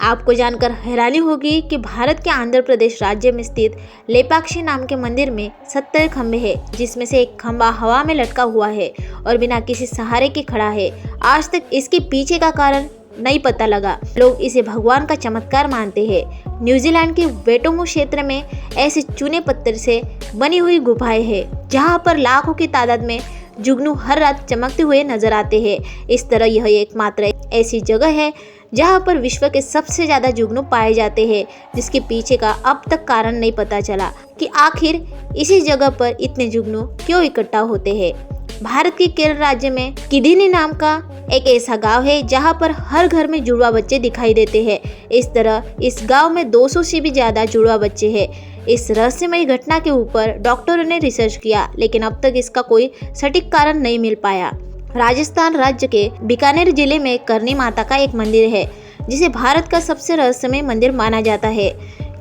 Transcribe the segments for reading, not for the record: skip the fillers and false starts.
आपको जानकर हैरानी होगी कि भारत के आंध्र प्रदेश राज्य में स्थित लेपाक्षी नाम के मंदिर में 70 खंभे हैं, जिसमें से एक खंभा हवा में लटका हुआ है और बिना किसी सहारे के खड़ा है। आज तक इसके पीछे का कारण नहीं पता लगा। लोग इसे भगवान का चमत्कार मानते हैं। न्यूजीलैंड के वेटोमो क्षेत्र में ऐसे चूने पत्थर से बनी हुई गुफाएं हैं, जहां पर लाखों की तादाद में जुगनू हर रात चमकते हुए नजर आते हैं। इस तरह यह एकमात्र ऐसी जगह है जहां पर विश्व के सबसे ज्यादा जुगनू पाए जाते हैं, जिसके पीछे का अब तक कारण नहीं पता चला कि आखिर इसी जगह पर इतने जुगनू क्यों इकट्ठा होते हैं। भारत के केरल राज्य में किदिनी नाम का एक ऐसा गांव है जहां पर हर घर में जुड़वा बच्चे दिखाई देते हैं। इस तरह इस गांव में 200 से भी ज्यादा जुड़वा बच्चे हैं। इस रहस्यमयी घटना के ऊपर डॉक्टरों ने रिसर्च किया, लेकिन अब तक इसका कोई सटीक कारण नहीं मिल पाया। राजस्थान राज्य के बीकानेर जिले में करनी माता का एक मंदिर है, जिसे भारत का सबसे रहस्यमय मंदिर माना जाता है,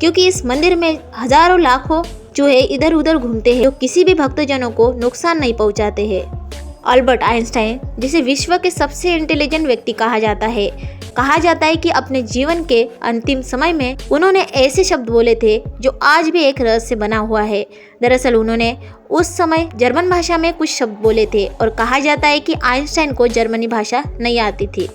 क्योंकि इस मंदिर में हजारों लाखों चूहे इधर उधर घूमते हैं, जो किसी भी भक्तजनों को नुकसान नहीं पहुंचाते हैं। अल्बर्ट आइंस्टाइन, जिसे विश्व के सबसे इंटेलिजेंट व्यक्ति कहा जाता है कि अपने जीवन के अंतिम समय में उन्होंने ऐसे शब्द बोले थे जो आज भी एक रहस्य बना हुआ है। दरअसल उन्होंने उस समय जर्मन भाषा में कुछ शब्द बोले थे और कहा जाता है कि आइंस्टाइन को जर्मनी भाषा नहीं आती थी।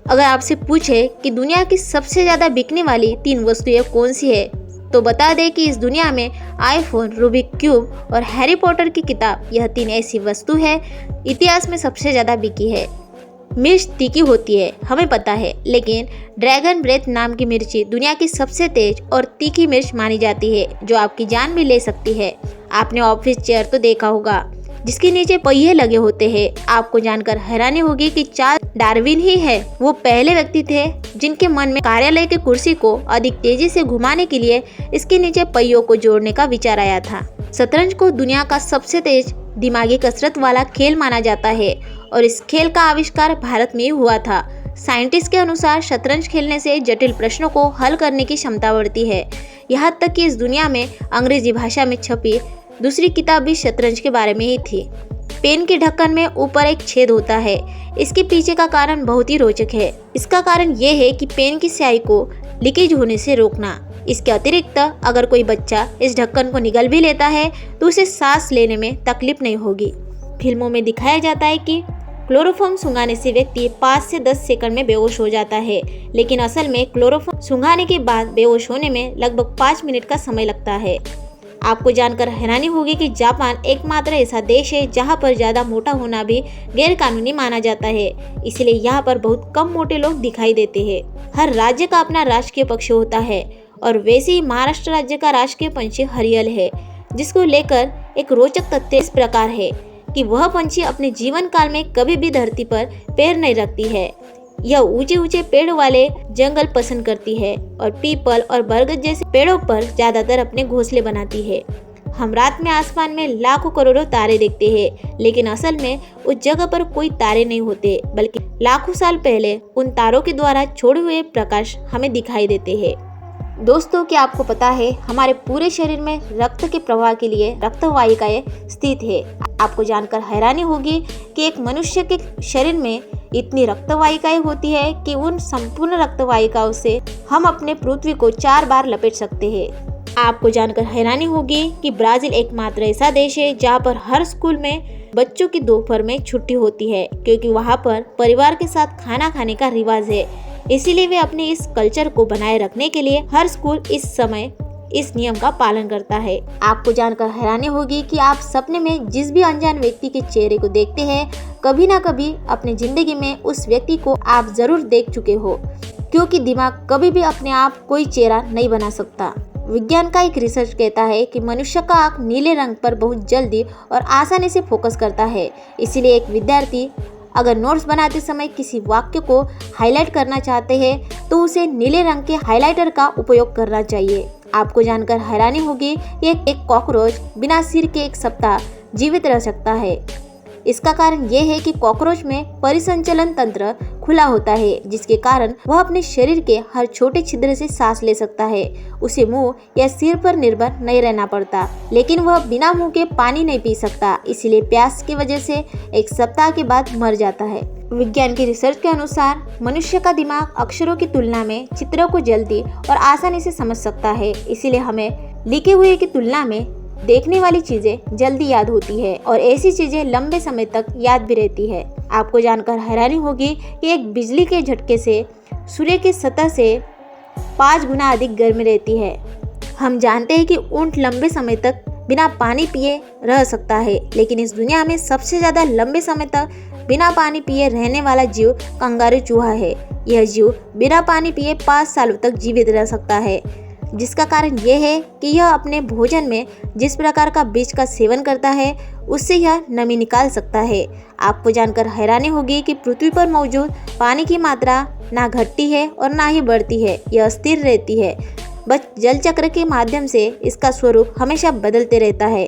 अगर आपसे पूछे कि दुनिया की सबसे ज्यादा बिकने वाली 3 वस्तुएं कौन सी है, तो बता दें कि इस दुनिया में आईफोन, रूबिक क्यूब और हैरी पॉटर की किताब, यह 3 ऐसी वस्तु है इतिहास में सबसे ज्यादा बिकी है। मिर्च तीखी होती है, हमें पता है, लेकिन ड्रैगन ब्रेथ नाम की मिर्ची दुनिया की सबसे तेज और तीखी मिर्च मानी जाती है, जो आपकी जान भी ले सकती है। आपने ऑफिस चेयर तो देखा होगा, जिसके नीचे पहिए लगे होते हैं। आपको जानकर हैरानी होगी कि चार्ल्स डार्विन ही है वो पहले व्यक्ति थे जिनके मन में कार्यालय की कुर्सी को अधिक तेजी से घुमाने के लिए इसके नीचे पहियों को जोड़ने का विचार आया था। शतरंज को दुनिया का सबसे तेज दिमागी कसरत वाला खेल माना जाता है और इस खेल का आविष्कार भारत में ही हुआ था। साइंटिस्ट के अनुसार शतरंज खेलने से जटिल प्रश्नों को हल करने की क्षमता बढ़ती है। यहाँ तक कि इस दुनिया में अंग्रेजी भाषा में छपी दूसरी किताब भी शतरंज के बारे में ही थी। पेन के ढक्कन में ऊपर एक छेद होता है। इसके पीछे का कारण बहुत ही रोचक है। इसका कारण ये है कि पेन की स्याही को लीकेज होने से रोकना। इसके अतिरिक्त अगर कोई बच्चा इस ढक्कन को निगल भी लेता है तो उसे सांस लेने में तकलीफ नहीं होगी। फिल्मों में दिखाया जाता है कि क्लोरोफॉर्म सूंघाने से व्यक्ति 5 से 10 सेकंड में बेहोश हो जाता है, लेकिन असल में क्लोरोफॉर्म सूंघाने के बाद बेहोश होने में लगभग 5 मिनट का समय लगता है। आपको जानकर हैरानी होगी कि जापान एकमात्र ऐसा देश है जहां पर ज्यादा मोटा होना भी गैर कानूनी माना जाता है, इसलिए यहाँ पर बहुत कम मोटे लोग दिखाई देते हैं। हर राज्य का अपना राष्ट्रीय पक्षी होता है और वैसे ही महाराष्ट्र राज्य का राष्ट्रीय पंछी हरियल है, जिसको लेकर एक रोचक तथ्य इस प्रकार है कि वह पंछी अपने जीवन काल में कभी भी धरती पर पैर नहीं रखती है। यह ऊंचे ऊंचे पेड़ वाले जंगल पसंद करती है और पीपल और बरगद जैसे पेड़ों पर ज्यादातर अपने घोंसले बनाती है। हम रात में आसमान में लाखों करोड़ों तारे देखते हैं, लेकिन असल में उस जगह पर कोई तारे नहीं होते, बल्कि लाखों साल पहले उन तारों के द्वारा छोड़े हुए प्रकाश हमें दिखाई देते हैं। दोस्तों, क्या आपको पता है हमारे पूरे शरीर में रक्त के प्रवाह के लिए रक्त वाहिकाएं स्थित है। आपको जानकर हैरानी होगी कि एक मनुष्य के शरीर में इतनी रक्त वाहिकाएं होती है कि उन संपूर्ण रक्त वाहिकाओं से हम अपने पृथ्वी को 4 बार लपेट सकते हैं। आपको जानकर हैरानी होगी कि ब्राजील एकमात्र ऐसा देश है जहां पर हर स्कूल में बच्चों की दोपहर में छुट्टी होती है, क्योंकि वहां पर परिवार के साथ खाना खाने का रिवाज है। इसीलिए वे अपने इस कल्चर को बनाए रखने के लिए हर स्कूल इस समय इस नियम का पालन करता है। आपको जानकर हैरानी होगी कि आप सपने में जिस भी अनजान व्यक्ति के चेहरे को देखते हैं, कभी ना कभी अपनी जिंदगी में उस व्यक्ति को आप जरूर देख चुके हो, क्योंकि दिमाग कभी भी अपने आप कोई चेहरा नहीं बना सकता। विज्ञान का एक रिसर्च कहता है कि मनुष्य का आँख नीले रंग पर बहुत जल्दी और आसानी से फोकस करता है। इसीलिए एक विद्यार्थी अगर नोट्स बनाते समय किसी वाक्य को हाईलाइट करना चाहते हैं तो उसे नीले रंग के हाइलाइटर का उपयोग करना चाहिए। आपको जानकर हैरानी होगी कि एक कॉकरोच बिना सिर के 1 सप्ताह जीवित रह सकता है। इसका कारण ये है कि कॉकरोच में परिसंचलन तंत्र खुला होता है, जिसके कारण वह अपने शरीर के हर छोटे छिद्र से सांस ले सकता है। उसे मुंह या सिर पर निर्भर नहीं रहना पड़ता, लेकिन वह बिना मुंह के पानी नहीं पी सकता, इसलिए प्यास की वजह से 1 सप्ताह के बाद मर जाता है। विज्ञान की रिसर्च के अनुसार मनुष्य का दिमाग अक्षरों की तुलना में चित्रों को जल्दी और आसानी से समझ सकता है, इसीलिए हमें लिखे हुए की तुलना में देखने वाली चीजें जल्दी याद होती है और ऐसी चीजें लंबे समय तक याद भी रहती है। आपको जानकर हैरानी होगी कि एक बिजली के झटके से सूर्य की सतह से 5 गुना अधिक गर्मी रहती है। हम जानते हैं कि ऊंट लंबे समय तक बिना पानी पिए रह सकता है, लेकिन इस दुनिया में सबसे ज़्यादा लंबे समय तक बिना पानी पिए रहने वाला जीव कंगारू चूहा है। यह जीव बिना पानी पिए 5 सालों तक जीवित रह सकता है, जिसका कारण यह है कि यह अपने भोजन में जिस प्रकार का बीज का सेवन करता है उससे यह नमी निकाल सकता है। आपको जानकर हैरानी होगी कि पृथ्वी पर मौजूद पानी की मात्रा ना घटती है और ना ही बढ़ती है, यह स्थिर रहती है। बस जल चक्र के माध्यम से इसका स्वरूप हमेशा बदलते रहता है।